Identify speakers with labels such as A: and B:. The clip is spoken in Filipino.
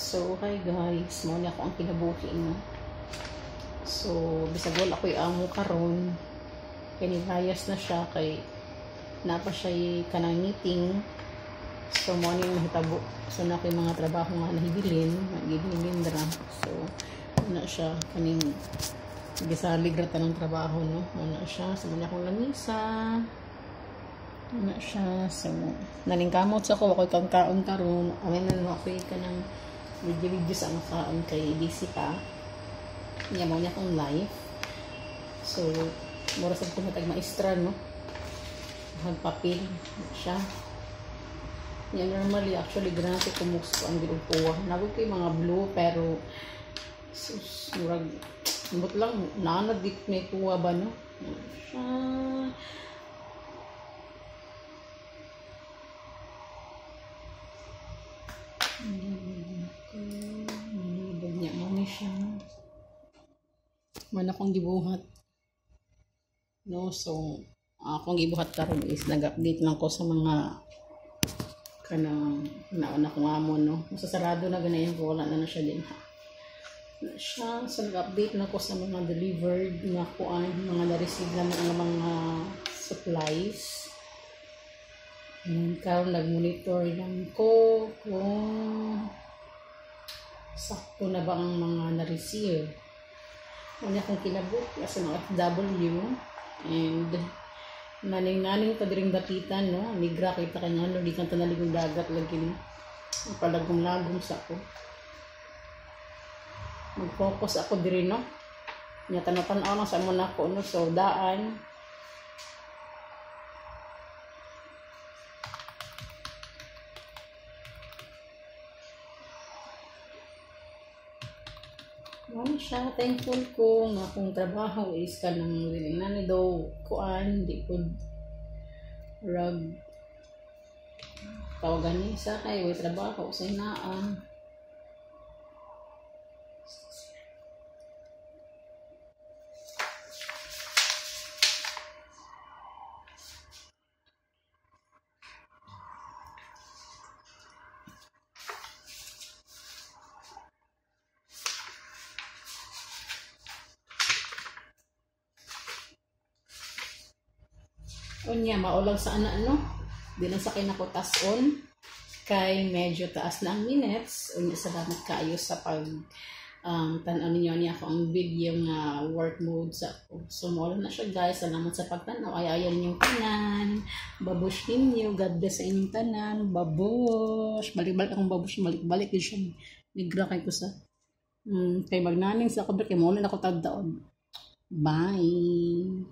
A: So, hi guys, mo na ako ang kinabuhi no. So, bisag wala ako'y amo karon, kanilayas na siya kay napa siya kanang meeting. So, mo ni mahitabo. So, na ako'y mga trabaho nga nahibilin, magibilin dra. So, na siya kaning gisalig ra tanang trabaho no. Ano siya, sa mga akong lamisa. Ano siya, so naningkamot sa ako ako'y kang kaon karon. Amin na ako'y kanang video sa ang kaon kay busy pa. Niya mo niya akong live. So, mura sa tumatag maestra no. Magpapil siya. Yan normally actually granate kumux ko ang ginupuwa. Nagod kay mga blue pero sus, murag but lang naanad dit may kuha ba no. Siya. Bagnya mo ni siya. Man akong gibuhat. No, so akong gibuhat karon is nag-update lang ko sa mga kanang nauna kong amo no. Masasarado na ganayan ko, wala na siya din ha. Siya, so nag-update na ko sa mga delivered nga kuan, mga na-receive na mga supplies. Karon nag-monitor lang ko kung sakto na ba ang mga na-receive. Ano akong kinabot kasi mga FW and naning pa diring dapitan no, migra kita kanya no, di kan tanaligong dagat lagi ni palagom-lagom sa ako. Mag-focus ako diri no. Nya tan-tanaw lang sa mo nako no, so daan. Ano siya, thankful ko nga akong trabaho is kanang nani daw kuan di pud rag tawagan ni sa kay way trabaho sa inaan. Unya maulang sa ana no, di lang sa kay nako tas-on kay medyo taas na ang minutes. Unya salamat kaayo sa pag tan-aw ninyo niya ako ang video nga work mode sa ako. So maulang na siya guys, salamat sa pagtan-aw, ayayan ninyong tanan, babush ninyo, God bless sa inyong tanan, babush, balik-balik akong babush, balik-balik din siya, migra kay ko sa kay magnaning sa kabrik kay maulang ako tagdaon. Bye.